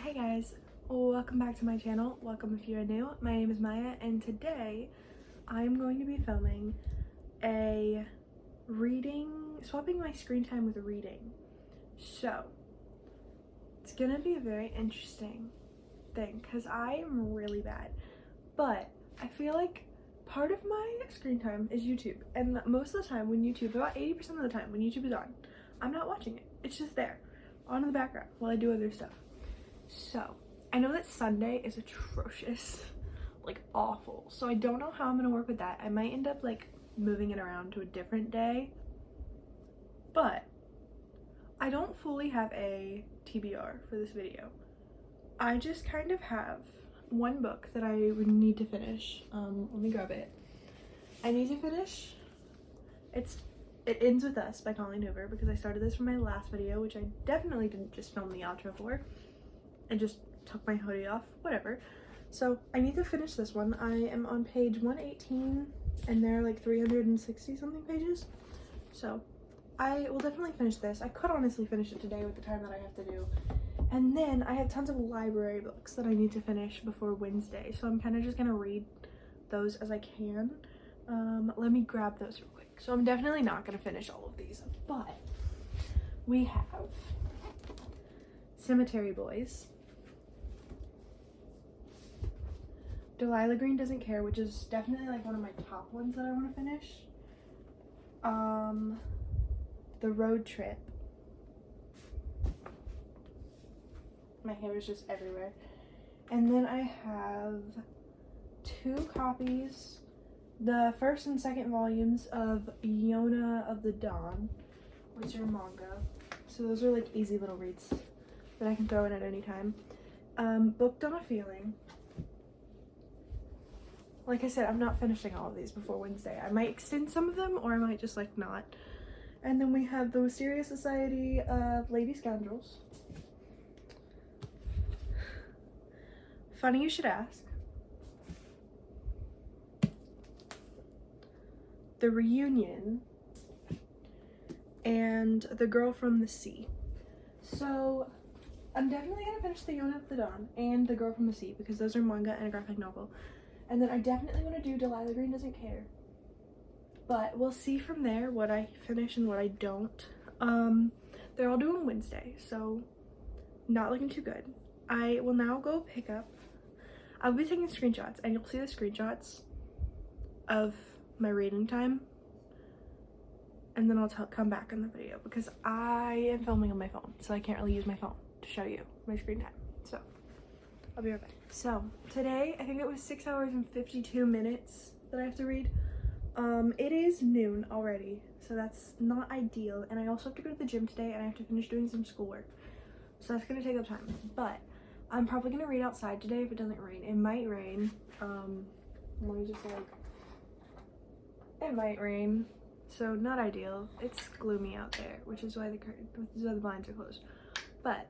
Hey guys, welcome back to my channel. Welcome if you're new. My name is Maya and today I'm going to be filming a swapping my screen time with reading. So it's gonna be a very interesting thing because I am really bad, but I feel like part of my screen time is YouTube, and most of the time when YouTube, about 80% of the time when YouTube is on, I'm not watching it. It's just there on in the background while I do other stuff. So I know that Sunday is atrocious, like awful, so I don't know how I'm gonna work with that. I might end up like moving it around to a different day, but I don't fully have a TBR for this video. I just kind of have one book that I would need to finish. Let me grab it. I need to finish, It Ends With Us by Colleen Hoover, because I started this from my last video, which I definitely didn't just film the outro for. And just took my hoodie off, whatever. So I need to finish this one. I am on page 118 and there are like 360 something pages. So I will definitely finish this. I could honestly finish it today with the time that I have to do. And then I have tons of library books that I need to finish before Wednesday. So I'm kind of just gonna read those as I can. Let me grab those real quick. So I'm definitely not gonna finish all of these, but we have Cemetery Boys, Delilah Green Doesn't Care, which is definitely like one of my top ones that I want to finish. The Road Trip. My hair is just everywhere. And then I have 2 copies, the first and second volumes of Yona of the Dawn, which are manga. So those are like easy little reads that I can throw in at any time. Booked on a Feeling. Like I said, I'm not finishing all of these before Wednesday. I might extend some of them, or I might just like not. And then we have The Wisteria Society of Lady Scoundrels. Funny You Should Ask. The Reunion. And The Girl from the Sea. So I'm definitely gonna finish the Yona of the Dawn and The Girl from the Sea, because those are manga and a graphic novel. And then I definitely want to do Delilah Green Doesn't Care. But we'll see from there what I finish and what I don't. They're all due on Wednesday, so not looking too good. I will now go pick up. I'll be taking screenshots, and you'll see the screenshots of my reading time. And then I'll come back in the video, because I am filming on my phone, so I can't really use my phone to show you my screen time. So I'll be right back. So today, I think it was 6 hours and 52 minutes that I have to read. It is noon already, so that's not ideal. And I also have to go to the gym today, and I have to finish doing some schoolwork. So that's gonna take up time. But I'm probably gonna read outside today if it doesn't rain. It might rain. Let me just like, it might rain. So not ideal. It's gloomy out there, which is why the blinds are closed. But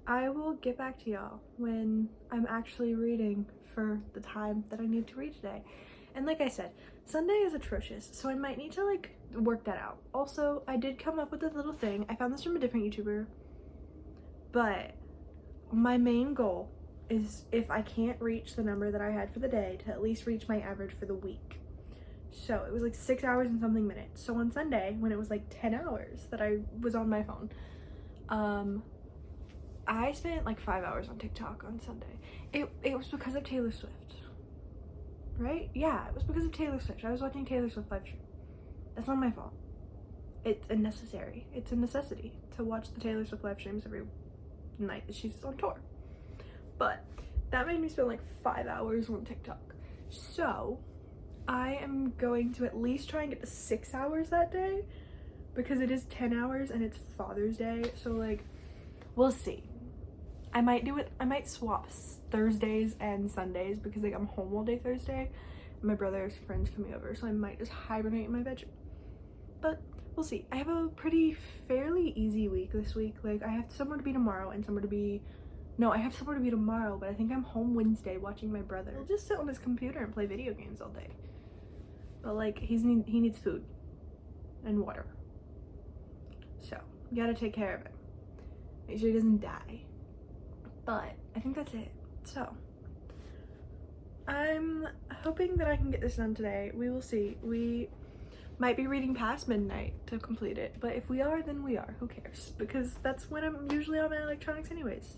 I will get back to y'all when I'm actually reading for the time that I need to read today. And like I said, Sunday is atrocious, so I might need to like work that out. Also, I did come up with this little thing. I found this from a different YouTuber, but my main goal is, if I can't reach the number that I had for the day, to at least reach my average for the week. So it was like 6 hours and something minutes. So on Sunday, when it was like 10 hours that I was on my phone, I spent like 5 hours on TikTok on Sunday. It was because of Taylor Swift, right? Yeah, it was because of Taylor Swift. I was watching Taylor Swift live stream. That's not my fault. It's a necessity to watch the Taylor Swift live streams every night that she's on tour. But that made me spend like 5 hours on TikTok. So I am going to at least try and get to 6 hours that day, because it is 10 hours and it's Father's Day. So like, we'll see. I might swap Thursdays and Sundays, because like I'm home all day Thursday. My brother's friends coming over, so I might just hibernate in my bedroom. But we'll see. I have a fairly easy week this week. Like I have somewhere to be tomorrow and somewhere to be, no, I have somewhere to be tomorrow, but I think I'm home Wednesday watching my brother. He'll just sit on his computer and play video games all day. But like he needs food and water. So you gotta take care of him. Make sure he doesn't die. But I think that's it. So I'm hoping that I can get this done today. We will see. We might be reading past midnight to complete it, but if we are, then we are. Who cares? Because that's when I'm usually on my electronics anyways.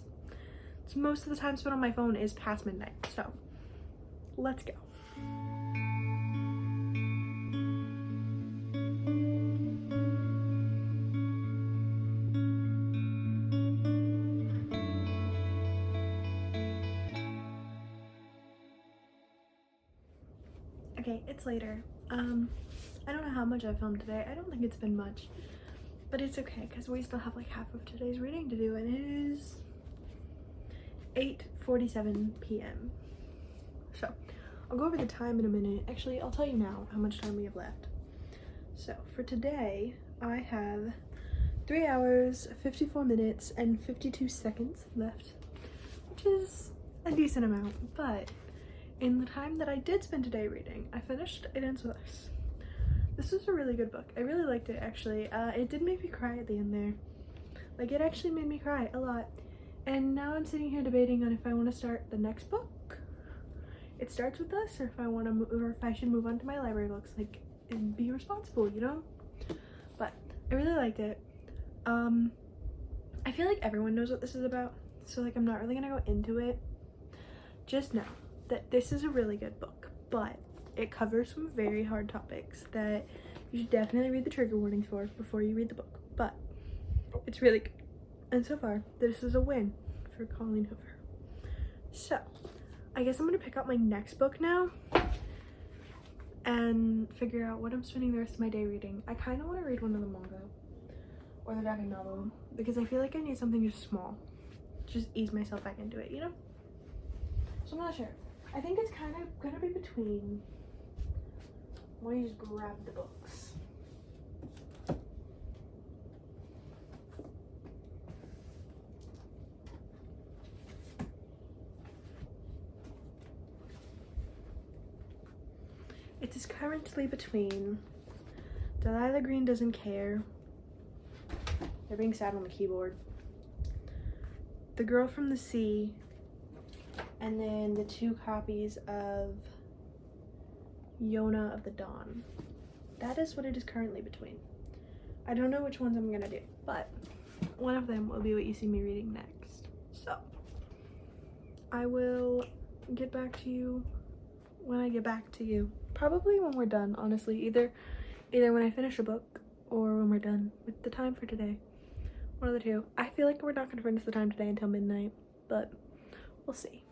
So most of the time spent on my phone is past midnight. So let's go. Okay, it's later. I don't know how much I filmed today. I don't think it's been much, but it's okay because we still have like half of today's reading to do, and it is 8:47 p.m. So I'll go over the time in a minute. Actually, I'll tell you now how much time we have left. So for today, I have 3 hours, 54 minutes, and 52 seconds left, which is a decent amount, but in the time that I did spend today reading, I finished It Ends With Us. This was a really good book. I really liked it, actually. It did make me cry at the end there. Like, it actually made me cry a lot. And now I'm sitting here debating on if I want to start the next book, It Starts With Us, or if I want to move, or if I should move on to my library books, like, and be responsible, you know? But I really liked it. I feel like everyone knows what this is about, so like I'm not really gonna go into it. Just know that this is a really good book, but it covers some very hard topics that you should definitely read the trigger warnings for before you read the book. But it's really good, and so far this is a win for Colleen Hoover. So I guess I'm gonna pick up my next book now and figure out what I'm spending the rest of my day reading. I kind of want to read one of the manga or the graphic novel because I feel like I need something just small, just ease myself back into it, you know? So I'm not sure. I think it's kind of gonna be between, let me just grab the books. It is currently between Delilah Green Doesn't Care, they're being sad on the keyboard, The Girl from the Sea, and then the 2 copies of Yona of the Dawn. That is what it is currently between. I don't know which ones I'm gonna do, but one of them will be what you see me reading next. So I will get back to you when I get back to you. Probably when we're done, honestly. Either when I finish a book or when we're done with the time for today. One of the two. I feel like we're not gonna finish the time today until midnight, but we'll see.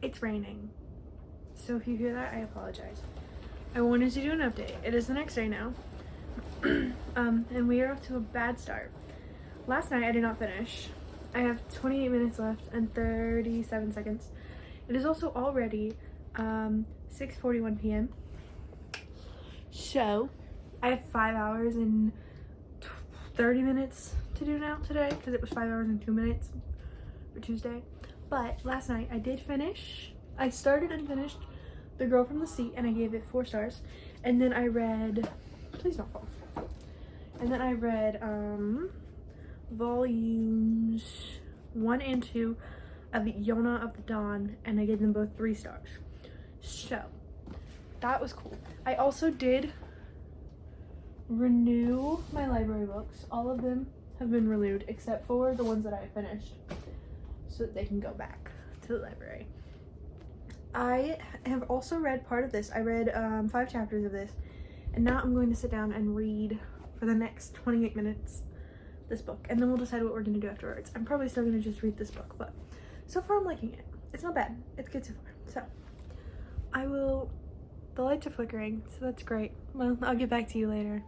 It's raining, so if you hear that, I apologize. I wanted to do an update. It is the next day now, and we are off to a bad start. Last night I did not finish. I have 28 minutes left and 37 seconds. It is also already 6:41 p.m. So I have 5 hours and 30 minutes to do now today because it was 5 hours and 2 minutes for Tuesday. But last night I did finish. I started and finished The Girl from the Sea and I gave it 4 stars. And then I read, please don't fall. And then I read volumes 1 and 2 of Yona of the Dawn, and I gave them both 3 stars. So that was cool. I also did renew my library books. All of them have been renewed except for the ones that I finished, so that they can go back to the library. I have also read part of this. I read 5 chapters of this, and now I'm going to sit down and read for the next 28 minutes this book, and then we'll decide what we're going to do afterwards. I'm probably still going to just read this book, but so far I'm liking it. It's not bad. It's good so far. So the lights are flickering, so that's great. Well, I'll get back to you later.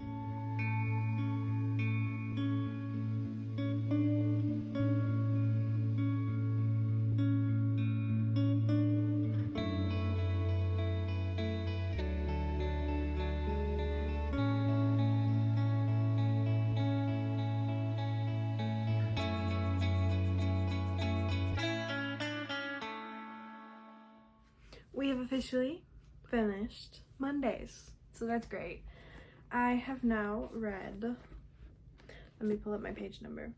We have officially finished Mondays, so that's great. I have now read, let me pull up my page number.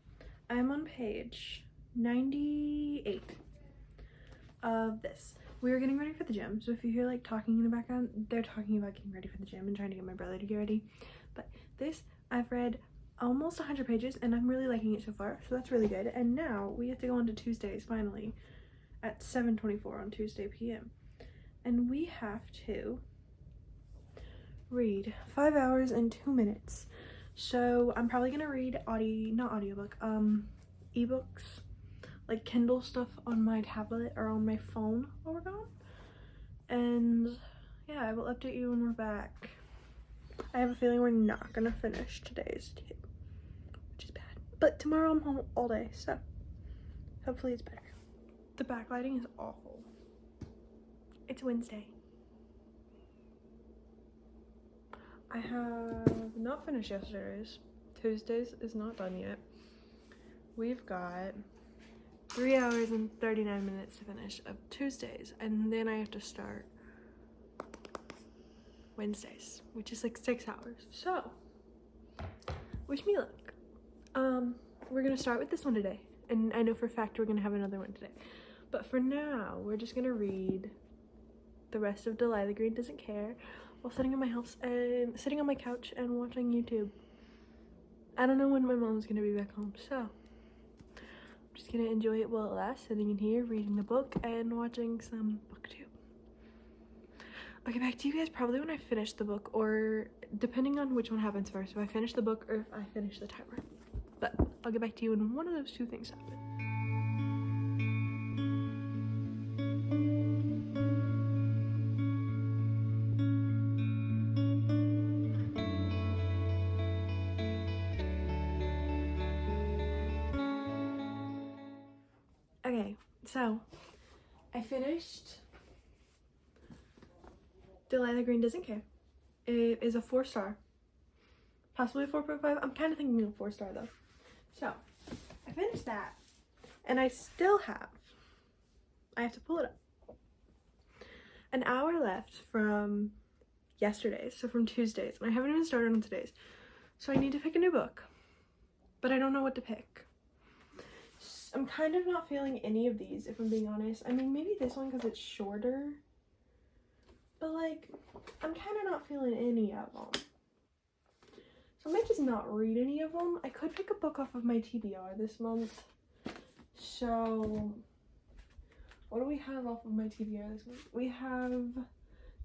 I'm on page 98 of this. We are getting ready for the gym, so if you hear like talking in the background, they're talking about getting ready for the gym and trying to get my brother to get ready. But this, I've read almost 100 pages and I'm really liking it so far, so that's really good. And now we have to go on to Tuesdays finally at 7:24 on Tuesday p.m. and we have to read 5 hours and 2 minutes. So I'm probably gonna read ebooks, like Kindle stuff on my tablet or on my phone while we're gone. And yeah, I will update you when we're back. I have a feeling we're not gonna finish today's too, which is bad. But tomorrow I'm home all day, so hopefully it's better. The backlighting is awful. It's Wednesday. I have not finished yesterday's. Tuesdays is not done yet. We've got 3 hours and 39 minutes to finish of Tuesdays, and then I have to start Wednesdays, which is like 6 hours. So, wish me luck. We're gonna start with this one today, and I know for a fact we're gonna have another one today. But for now, we're just gonna read the rest of Delilah Green Doesn't Care while sitting in my house and sitting on my couch and watching YouTube. I don't know when my mom's gonna be back home, so I'm just gonna enjoy it while it lasts, sitting in here reading the book and watching some booktube. I'll get back to you guys probably when I finish the book, or depending on which one happens first, if I finish the book or if I finish the timer. But I'll get back to you when one of those two things happen. Okay, so I finished Delilah Green Doesn't Care. It is a 4-star, possibly a 4.5. I'm kind of thinking of 4-star though. So I finished that, and I still have, I have to pull it up, an hour left from yesterday's, so from Tuesdays, and I haven't even started on today's. So I need to pick a new book, but I don't know what to pick. I'm kind of not feeling any of these, if I'm being honest. I mean, maybe this one because it's shorter, but like, I'm kind of not feeling any of them. So I might just not read any of them. I could pick a book off of my TBR this month. So what do we have off of my TBR this month? We have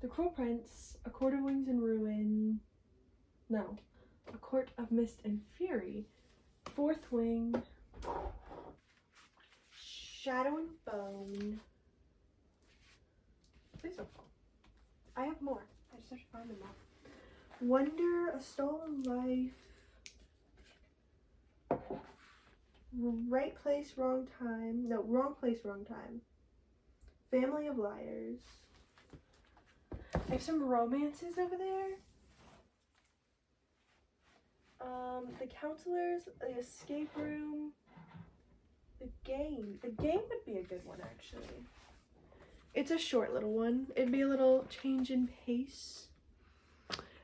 The Cruel Prince, A Court of Wings and Ruin, no, A Court of Mist and Fury, Fourth Wing, Shadow and Bone. Please don't fall. I have more. I just have to find them all. Wonder, A Stolen Life, Right Place, Wrong Time. No, Wrong Place, Wrong Time. Family of Liars. I have some romances over there. The Counselors, The Escape Room, The Game. The Game would be a good one, actually. It's a short little one. It'd be a little change in pace.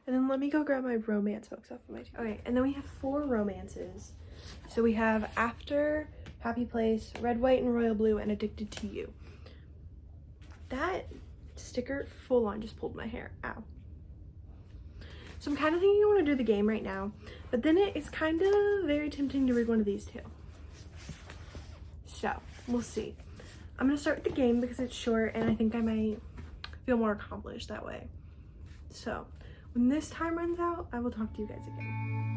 And then let me go grab my romance books off of my... Okay, and then we have 4 romances. So we have After, Happy Place, Red, White, and Royal Blue, and Addicted to You. That sticker full on just pulled my hair. Ow. So I'm kind of thinking I want to do the game right now, but then it is kind of very tempting to read one of these two. So we'll see. I'm going to start with the game because it's short and I think I might feel more accomplished that way. So when this time runs out, I will talk to you guys again.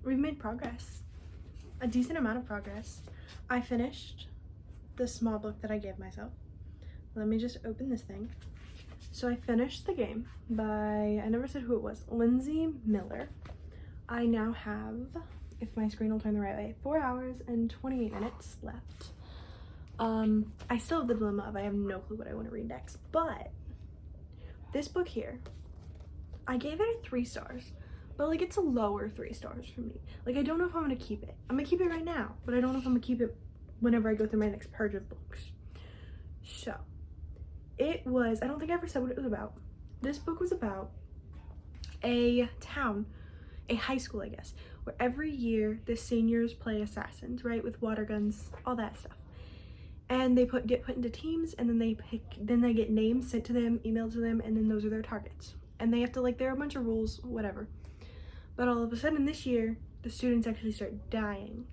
We've made progress, a decent amount of progress. I finished the small book that I gave myself. Let me just open this thing. So I finished the game by, I never said who it was, Lindsay Miller. I now have, if my screen will turn the right way, 4 hours and 28 minutes left. I still have the dilemma of I have no clue what I want to read next, but this book here, I gave it a 3 stars. But like it's a lower 3 stars for me. Like I don't know if I'm gonna keep it. I'm gonna keep it right now, but I don't know if I'm gonna keep it whenever I go through my next purge of books. So it was, I don't think I ever said what it was about. This book was about a town, a high school I guess, where every year the seniors play assassins, right? With water guns, all that stuff. And they get put into teams and then they get names sent to them, emailed to them, and then those are their targets. And they have to, like, there are a bunch of rules, whatever. But all of a sudden this year, the students actually start dying.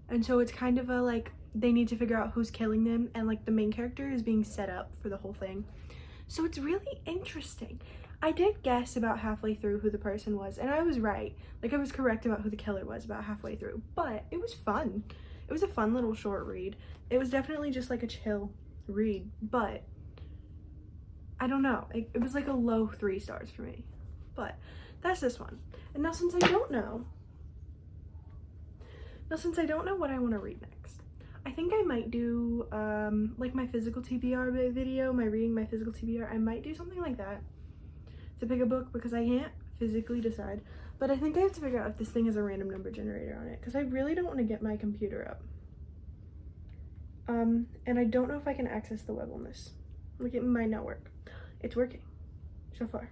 And so it's kind of a, like, they need to figure out who's killing them. And, like, the main character is being set up for the whole thing. So it's really interesting. I did guess about halfway through who the person was. And I was right. Like, I was correct about who the killer was about halfway through. But it was fun. It was a fun little short read. It was definitely just, like, a chill read. But I don't know. It was, like, a low 3 stars for me. But that's this one. And now since I don't know what I want to read next, I think I might do like my physical TBR video, my reading my physical TBR. I might do something like that to pick a book because I can't physically decide. But I think I have to figure out if this thing has a random number generator on it because I really don't want to get my computer up. And I don't know if I can access the web on this. Like it might not work. It's working so far.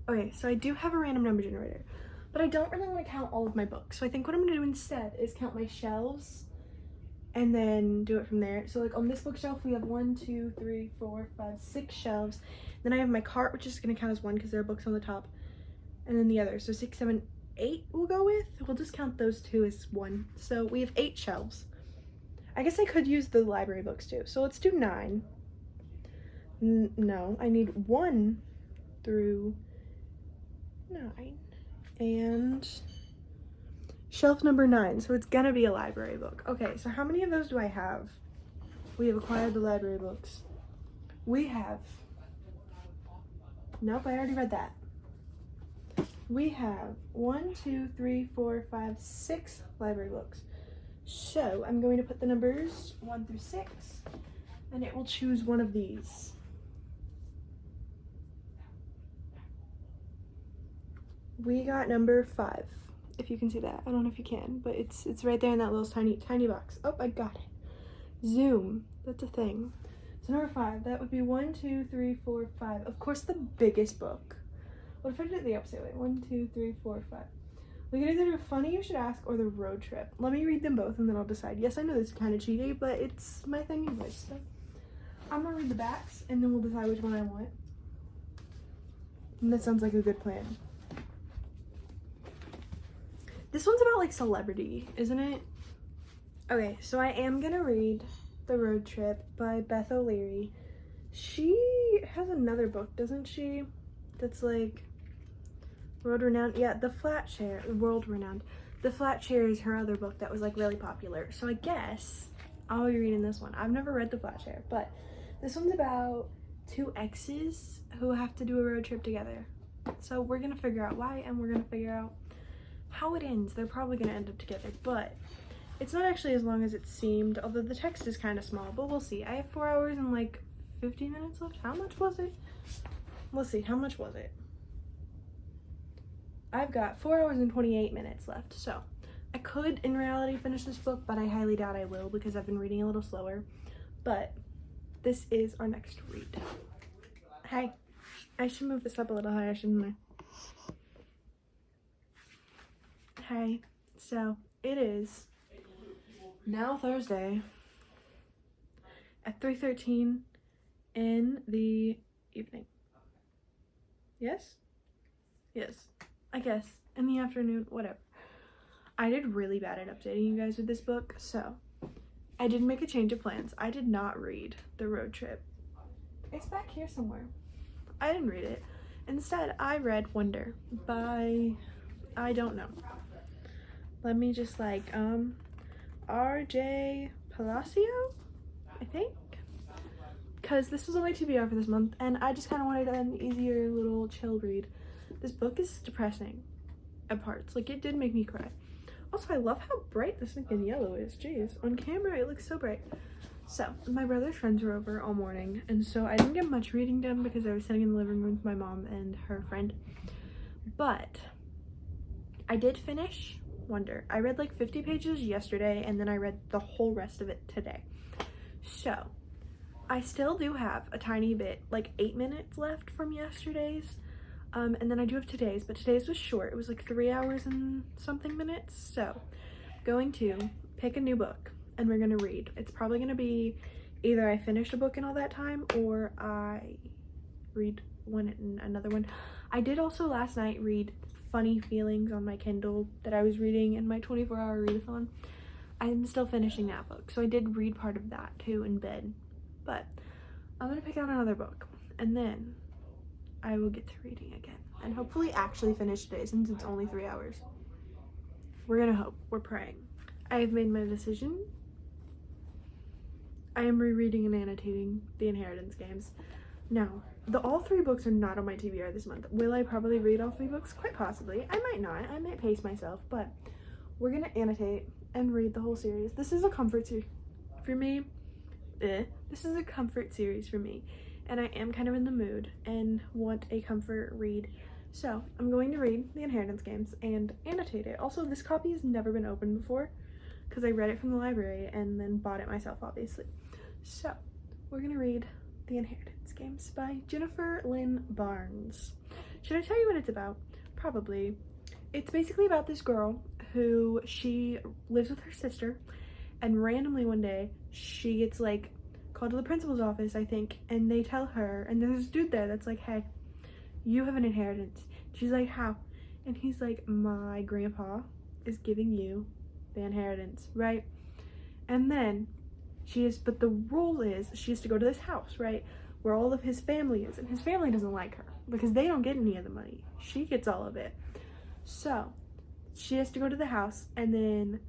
Okay, so I do have a random number generator, but I don't really want to count all of my books. So I think what I'm going to do instead is count my shelves and then do it from there. So like on this bookshelf, we have 1, 2, 3, 4, 5, 6 shelves. Then I have my cart, which is going to count as 1 because there are books on the top. And then the other, so 6, 7, 8 we'll go with. We'll just count those 2 as 1. So we have 8 shelves. I guess I could use the library books too. So let's do 9. No, I need 1 through 9 and shelf number 9, so it's gonna be a library book. Okay, so how many of those do I have? We have acquired the library books. We have, nope, I already read that. We have 1, 2, 3, 4, 5, 6 library books. So I'm going to put the numbers 1 through 6 and it will choose one of these. We got number 5, if you can see that. I don't know if you can, but it's right there in that little tiny box. Oh, I got it. Zoom, that's a thing. So number 5, that would be 1, 2, 3, 4, 5. Of course, the biggest book. What if I did it the opposite way? 1, 2, 3, 4, 5. We can either do Funny You Should Ask or The Road Trip. Let me read them both and then I'll decide. Yes, I know this is kind of cheaty, but it's my thing anyway, so I'm gonna read the backs and then we'll decide which one I want. And that sounds like a good plan. This one's about like celebrity, isn't it? Okay, so I am gonna read The Road Trip by Beth O'Leary. She has another book, doesn't she? That's like World Renowned, yeah, The Flat Share, World Renowned. The Flat Share is her other book that was like really popular. So I guess I'll be reading this one. I've never read The Flat Share, but this one's about two exes who have to do a road trip together. So we're gonna figure out why, and we're gonna figure out how it ends. They're probably gonna end up together, but it's not actually as long as it seemed, although the text is kind of small, but we'll see. I have 4 hours and like 50 minutes left. How much was it? Let's see, how much was it? I've got 4 hours and 28 minutes left, so I could in reality finish this book, but I highly doubt I will because I've been reading a little slower. But this is our next read. Hey, I should move this up a little higher, shouldn't I? Hey, so it is now Thursday at 3:13 in the evening. Yes? Yes. I guess. In the afternoon, whatever. I did really bad at updating you guys with this book, so I did make a change of plans. I did not read The Road Trip. It's back here somewhere. I didn't read it. Instead, I read Wonder by, I don't know. Let me just like, R.J. Palacio, I think? Because this was only TBR for this month, and I just kind of wanted an easier little chill read. This book is depressing at parts. Like, it did make me cry. Also, I love how bright the stinking yellow is. Jeez, on camera it looks so bright. So, my brother's friends were over all morning, and so I didn't get much reading done because I was sitting in the living room with my mom and her friend. But I did finish Wonder. I read like 50 pages yesterday, and then I read the whole rest of it today. So, I still do have a tiny bit, like 8 minutes left from yesterday's. And then I do have today's, but today's was short. It was like 3 hours and something minutes. So, going to pick a new book and we're gonna read. It's probably gonna be either I finish a book in all that time or I read another one. I did also last night read Funny Feelings on my Kindle that I was reading in my 24-hour readathon. I'm still finishing that book, so I did read part of that too in bed. But I'm gonna pick out another book and then I will get to reading again and hopefully actually finish today since it's only 3 hours. We're gonna hope. We're praying. I have made my decision. I am rereading and annotating The Inheritance Games. Now, all 3 books are not on my TBR this month. Will I probably read all 3 books? Quite possibly. I might not. I might pace myself, but we're gonna annotate and read the whole series. This is a comfort series for me. This is a comfort series for me. And I am kind of in the mood and want a comfort read. So I'm going to read The Inheritance Games and annotate it. Also, this copy has never been opened before because I read it from the library and then bought it myself, obviously. So we're gonna read The Inheritance Games by Jennifer Lynn Barnes. Should I tell you what it's about? Probably. It's basically about this girl who she lives with her sister, and randomly one day she gets like called to the principal's office, I think, and they tell her, and there's this dude there that's like, hey, you have an inheritance. She's like, how? And he's like, my grandpa is giving you the inheritance, right? And then but the rule is she has to go to this house, right, where all of his family is, and his family doesn't like her because they don't get any of the money. She gets all of it. So she has to go to the house, and then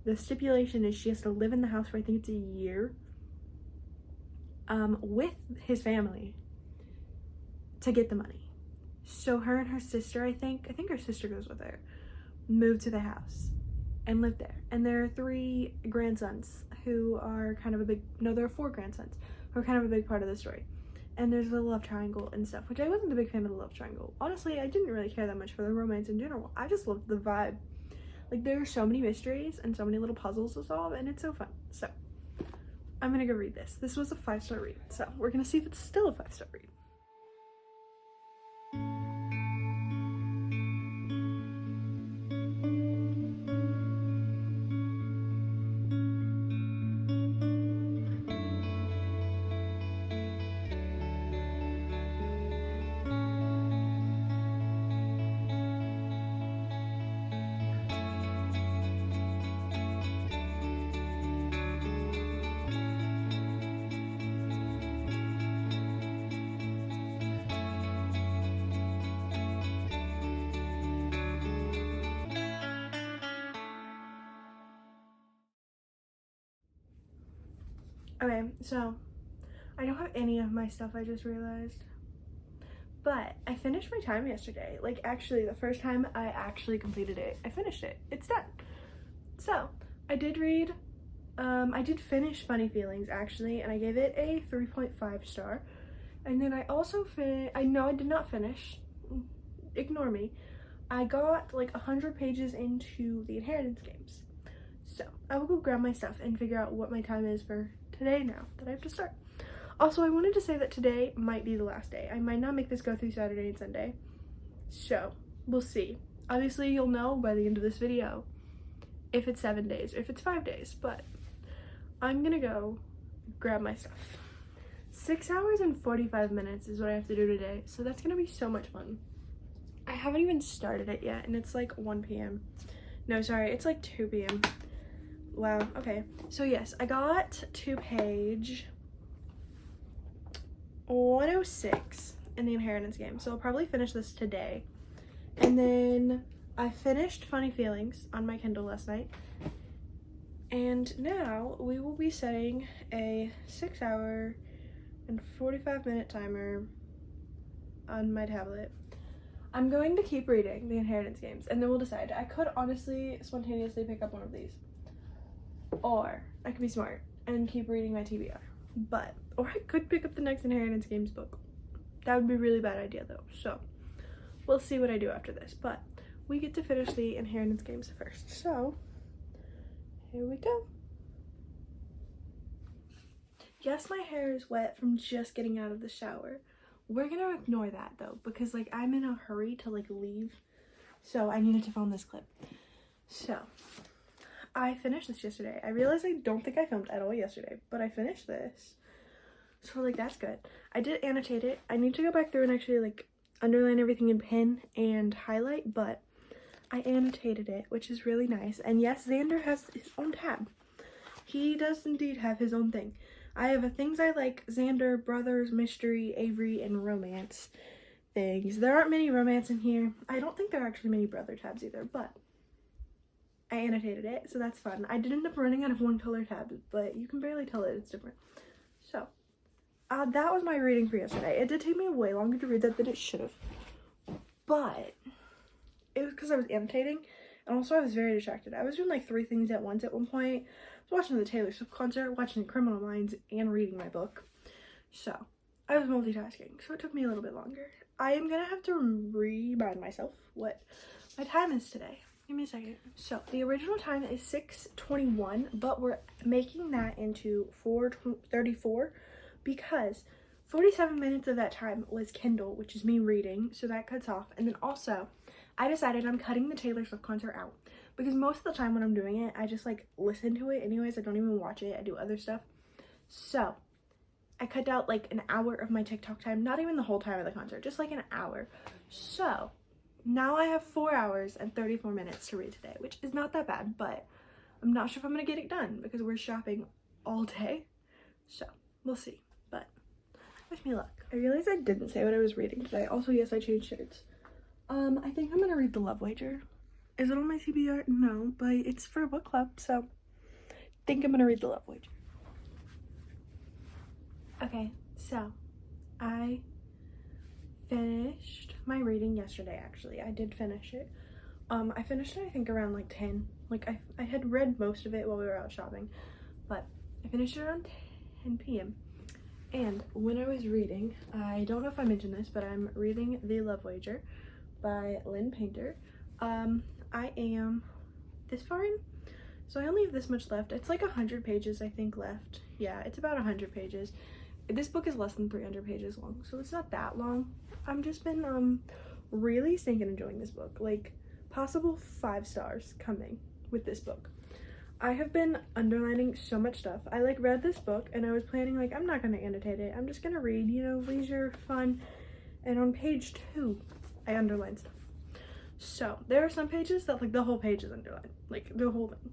the stipulation is she has to live in the house for, I think it's a year, with his family to get the money. So her and her sister, I think her sister goes with her, moved to the house and lived there. And there are 3 grandsons who are kind of there are 4 grandsons who are kind of a big part of the story. And there's a love triangle and stuff, which I wasn't a big fan of the love triangle. Honestly, I didn't really care that much for the romance in general. I just loved the vibe. Like, there are so many mysteries and so many little puzzles to solve, and it's so fun. So I'm gonna go read this. This was a 5-star read, so we're gonna see if it's still a 5-star read. Okay, so I don't have any of my stuff, I just realized. But I finished my time yesterday. Like, actually, the first time I actually completed it, I finished it. It's done. So, I did read, I did finish Funny Feelings, actually, and I gave it a 3.5 star. And then I also I know I did not finish. Ignore me. I got like 100 pages into the Inheritance Games. So, I will go grab my stuff and figure out what my time is for today now that I have to start. Also, I wanted to say that today might be the last day. I might not make this go through Saturday and Sunday. So, we'll see. Obviously, you'll know by the end of this video if it's 7 days or if it's 5 days. But I'm gonna go grab my stuff. 6 hours and 45 minutes is what I have to do today. So that's gonna be so much fun. I haven't even started it yet and it's like 1 p.m. No, sorry, it's like 2 p.m. Wow, okay. So yes, I got to page 106 in the Inheritance Game, so I'll probably finish this today. And then I finished Funny Feelings on my Kindle last night, and now we will be setting a 6 hour and 45 minute timer on my tablet. I'm going to keep reading the Inheritance Games and then we'll decide. I could honestly spontaneously pick up one of these, or I could be smart and keep reading my TBR. Or I could pick up the next Inheritance Games book. That would be a really bad idea though. So we'll see what I do after this. But we get to finish the Inheritance Games first. So here we go. Yes, my hair is wet from just getting out of the shower. We're gonna ignore that though, because like I'm in a hurry to like leave. So I needed to film this clip. So I finished this yesterday. I realized I don't think I filmed at all yesterday, but I finished this. So like that's good. I did annotate it. I need to go back through and actually like underline everything in pen and highlight, but I annotated it, which is really nice. And yes, Xander has his own tab. He does indeed have his own thing. I have a things I like, Xander, brothers, mystery, Avery, and romance things. There aren't many romance in here. I don't think there are actually many brother tabs either, but I annotated it, so that's fun. I did end up running out of one color tab, but you can barely tell it, it's different. So, that was my reading for yesterday. It did take me way longer to read that than it should have, but it was because I was annotating, and also I was very distracted. I was doing like 3 things at once at one point. I was watching the Taylor Swift concert, watching Criminal Minds, and reading my book. So, I was multitasking, so it took me a little bit longer. I am gonna have to remind myself what my time is today. Give me a second. So, the original time is 6:21, but we're making that into 4:34 because 47 minutes of that time was Kindle, which is me reading, so that cuts off. And then also, I decided I'm cutting the Taylor Swift concert out because most of the time when I'm doing it, I just like listen to it anyways. I don't even watch it. I do other stuff. So, I cut out like an hour of my TikTok time, not even the whole time of the concert, just like an hour. So, now I have 4 hours and 34 minutes to read today, which is not that bad, but I'm not sure if I'm gonna get it done because we're shopping all day. So, we'll see, but wish me luck. I realized I didn't say what I was reading today. Also, yes, I changed shirts. I think I'm gonna read The Love Wager. Is it on my TBR? No, but it's for a book club, so I think I'm gonna read The Love Wager. Okay, so I finished my reading yesterday, actually. I did finish it. I finished it, I think, around like 10. Like, I had read most of it while we were out shopping, but I finished it around 10 p.m. And when I was reading, I don't know if I mentioned this, but I'm reading The Love Wager by Lynn Painter. I am this far in, so I only have this much left. It's like 100 pages, I think, left. Yeah, it's about 100 pages. This book is less than 300 pages long, so it's not that long. I've just been really stinking enjoying this book. Like, possible 5 stars coming with this book. I have been underlining so much stuff. I like read this book and I was planning like I'm not gonna annotate it. I'm just gonna read, you know, leisure, fun. And on page 2, I underlined stuff. So there are some pages that like the whole page is underlined, like the whole thing.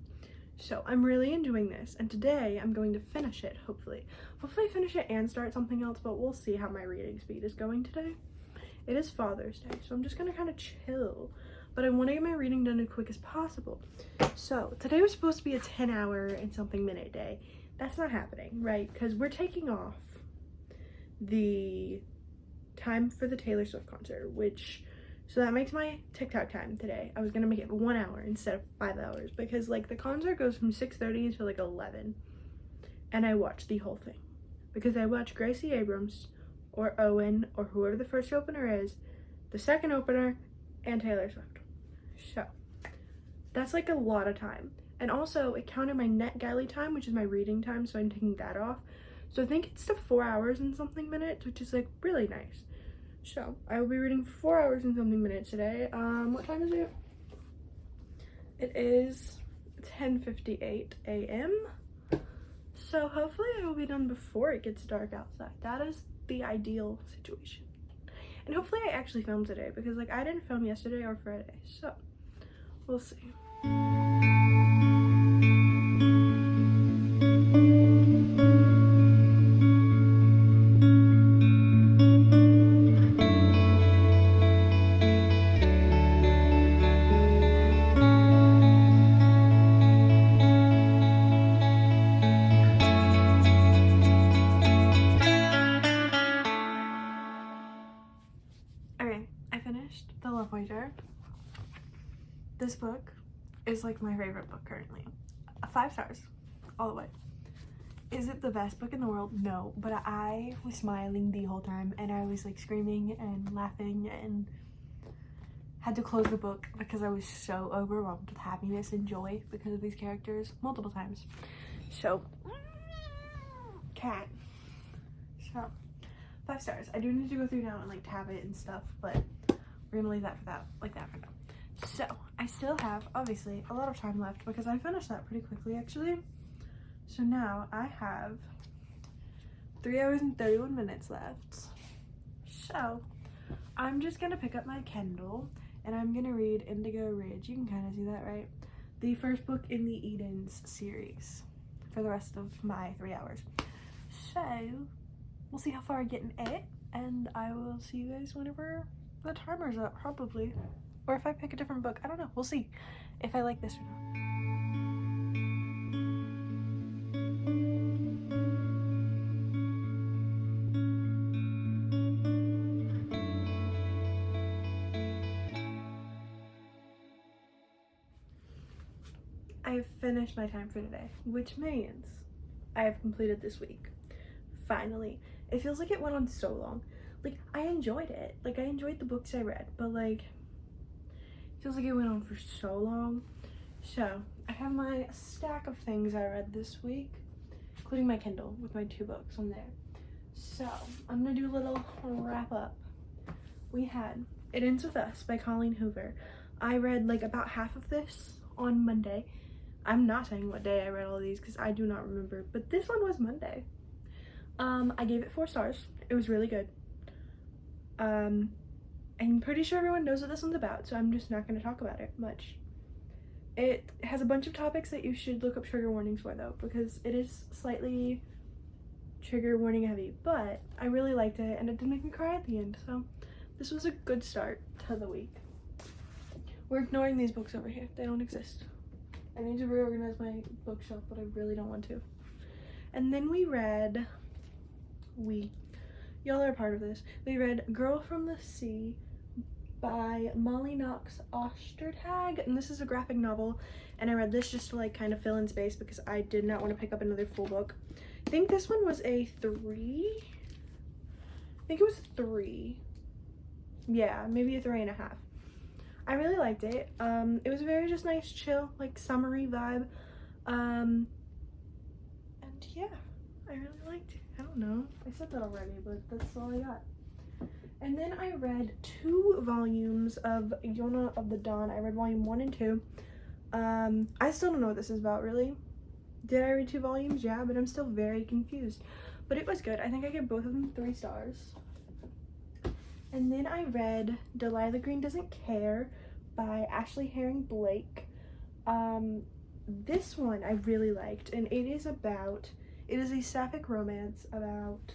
So I'm really enjoying this, and today I'm going to finish it, hopefully. Hopefully finish it and start something else, but we'll see how my reading speed is going today. It is Father's Day, so I'm just gonna kind of chill, but I want to get my reading done as quick as possible. So today was supposed to be a 10 hour and something minute day, that's not happening, right? Because we're taking off the time for the Taylor Swift concert, so that makes my TikTok time today. I was gonna make it 1 hour instead of 5 hours because like the concert goes from 6:30 to like 11, and I watched the whole thing because I watched Gracie Abrams or Owen or whoever the first opener is, the second opener, and Taylor Swift. So that's like a lot of time. And also it counted my NetGalley time, which is my reading time, so I'm taking that off. So I think it's to 4 hours and something minutes, which is like really nice. So I will be reading 4 hours and something minutes today. What time is it? It is 10:58 a.m. So hopefully I will be done before it gets dark outside. That is the ideal situation. And hopefully I actually film today because like I didn't film yesterday or Friday. So we'll see. The Love Wager. This book is like my favorite book currently. 5 stars all the way. Is it the best book in the world? No, but I was smiling the whole time and I was like screaming and laughing and had to close the book because I was so overwhelmed with happiness and joy because of these characters multiple times. So cat. So 5 stars. I do need to go through now and like tab it and stuff, but we're gonna leave that for that, for now. So I still have obviously a lot of time left because I finished that pretty quickly actually. So now I have 3 hours and 31 minutes left. So I'm just gonna pick up my Kindle and I'm gonna read Indigo Ridge. You can kind of see that, right? The first book in the Edens series for the rest of my 3 hours. So we'll see how far I get in it, and I will see you guys whenever the timer's up, probably. Or if I pick a different book, I don't know. We'll see if I like this or not. I have finished my time for today, which means I have completed this week. Finally. It feels like it went on so long. Like, I enjoyed it. Like, I enjoyed the books I read, but like, it feels like it went on for so long. So, I have my stack of things I read this week, including my Kindle with my 2 books on there. So, I'm gonna do a little wrap up. We had It Ends With Us by Colleen Hoover. I read like about half of this on Monday. I'm not saying what day I read all these because I do not remember, but this one was Monday. I gave it 4 stars. It was really good. I'm pretty sure everyone knows what this one's about, so I'm just not going to talk about it much. It has a bunch of topics that you should look up trigger warnings for though, because it is slightly trigger warning heavy, but I really liked it and it did make me cry at the end, so this was a good start to the week. We're ignoring these books over here. They don't exist. I need to reorganize my bookshelf, but I really don't want to. And then we read, y'all are a part of this. We read Girl from the Sea by Molly Knox Ostertag, and this is a graphic novel, and I read this just to like kind of fill in space because I did not want to pick up another full book. I think this one was a 3. I think it was 3. Yeah, maybe a 3.5. I really liked it. It was a very just nice, chill, like summery vibe. And yeah, I really liked it. I don't know. I said that already, but that's all I got. And then I read 2 volumes of Yona of the Dawn. I read volume 1 and 2. I still don't know what this is about, really. Did I read 2 volumes? Yeah, but I'm still very confused. But it was good. I think I gave both of them 3 stars. And then I read Delilah Green Doesn't Care by Ashley Herring Blake. This one I really liked, and it is a sapphic romance about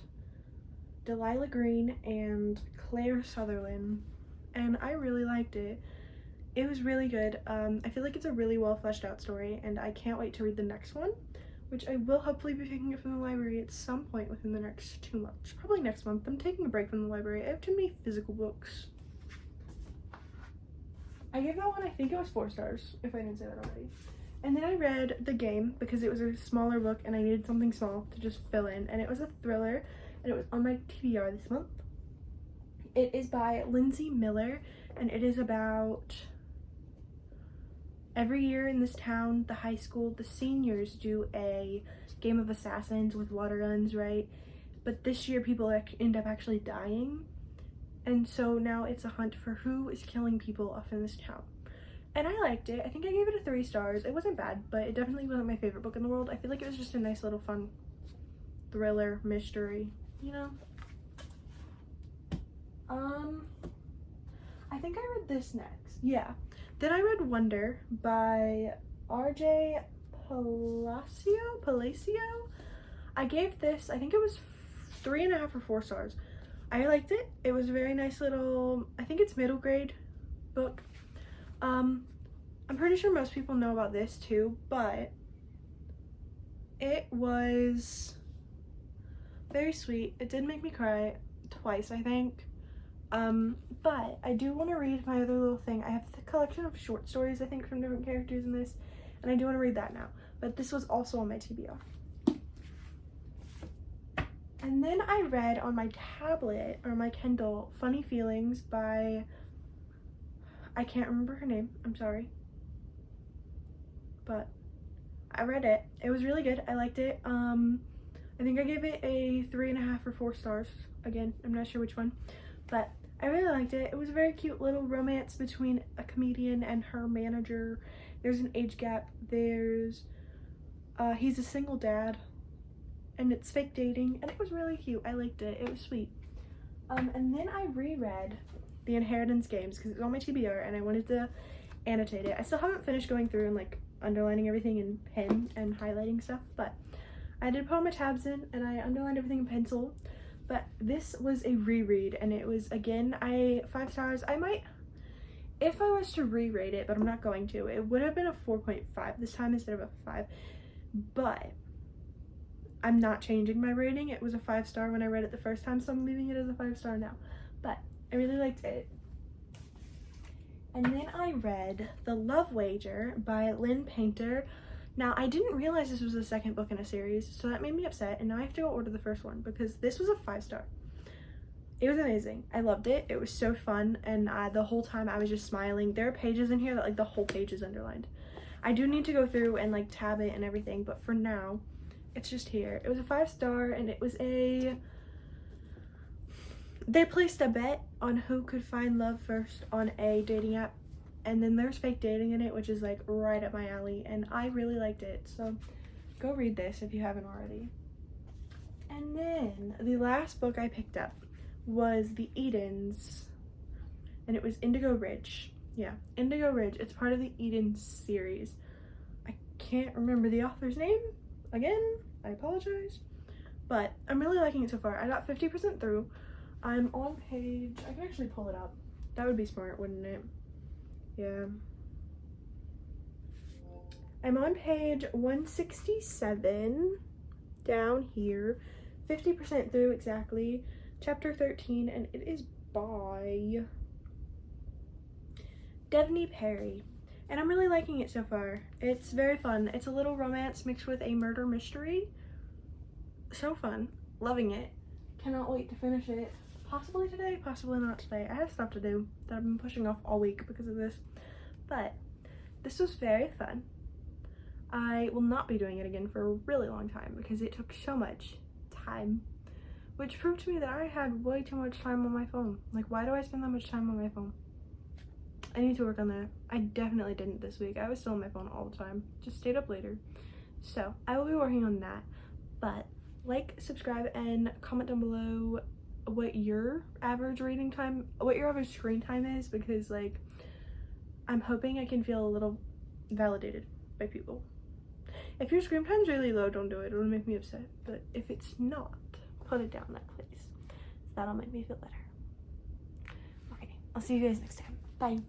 Delilah Green and Claire Sutherland, and I really liked it. It was really good. I feel like it's a really well fleshed out story, and I can't wait to read the next one, which I will hopefully be picking up from the library at some point within the next 2 months. Probably next month. I'm taking a break from the library. I have too many physical books. I gave that one, I think it was 4 stars, if I didn't say that already. And then I read The Game because it was a smaller book and I needed something small to just fill in. And it was a thriller and it was on my TBR this month. It is by Lindsay Miller and it is about every year in this town, the high school, the seniors do a game of assassins with water guns, right? But this year people end up actually dying. And so now it's a hunt for who is killing people off in this town. And I liked it. I think I gave it a 3 stars. It wasn't bad, but it definitely wasn't my favorite book in the world. I feel like it was just a nice little fun thriller, mystery, you know? I think I read this next. Yeah. Then I read Wonder by R.J. Palacio. I gave this, I think it was 3.5 or 4 stars. I liked it. It was a very nice little, I think it's middle grade book. I'm pretty sure most people know about this too, but it was very sweet. It did make me cry twice, I think. But I do want to read my other little thing. I have the collection of short stories, I think, from different characters in this, and I do want to read that now. But this was also on my TBR. And then I read on my tablet, or my Kindle, Funny Feelings by, I can't remember her name, I'm sorry. But I read it. It was really good. I liked it. I think I gave it a 3.5 or 4 stars. Again, I'm not sure which one. But I really liked it. It was a very cute little romance between a comedian and her manager. There's an age gap. He's a single dad. And it's fake dating, and it was really cute. I liked it. It was sweet. And then I reread The Inheritance Games because it was on my TBR and I wanted to annotate it. I still haven't finished going through and like underlining everything in pen and highlighting stuff, but I did put all my tabs in and I underlined everything in pencil. But this was a reread and it was, again, 5 stars. I might, if I was to re-rate it, but I'm not going to, it would have been a 4.5 this time instead of a 5. But I'm not changing my rating. It was a 5 star when I read it the first time, so I'm leaving it as a 5 star now. But I really liked it. And then I read The Love Wager by Lynn Painter. Now, I didn't realize this was the second book in a series, so that made me upset, and now I have to go order the first one because this was a 5 star. It was amazing. I loved it. It was so fun, and the whole time I was just smiling. There are pages in here that like the whole page is underlined. I do need to go through and like tab it and everything, but for now, it's just here. It was a 5 star and it was they placed a bet on who could find love first on a dating app, and then there's fake dating in it, which is like right up my alley, and I really liked it. So go read this if you haven't already. And then the last book I picked up was The Edens, and it was Indigo Ridge. Yeah, Indigo Ridge. It's part of the Eden series. I can't remember the author's name. Again, I apologize, but I'm really liking it so far. I got 50% through. I'm on page, I can actually pull it up. That would be smart, wouldn't it? Yeah. I'm on page 167, down here, 50% through exactly, chapter 13, and it is by Devney Perry. And I'm really liking it so far. It's very fun. It's a little romance mixed with a murder mystery. So fun. Loving it. Cannot wait to finish it. Possibly today, possibly not today. I have stuff to do that I've been pushing off all week because of this. But this was very fun. I will not be doing it again for a really long time because it took so much time. Which proved to me that I had way too much time on my phone. Like, why do I spend that much time on my phone? I need to work on that. I definitely didn't this week. I was still on my phone all the time. Just stayed up later. So I will be working on that. But like, subscribe, and comment down below what your average screen time is, because like I'm hoping I can feel a little validated by people. If your screen time's really low, don't do it. It'll make me upset. But if it's not, put it down that place. So that'll make me feel better. Okay, I'll see you guys next time. Bye.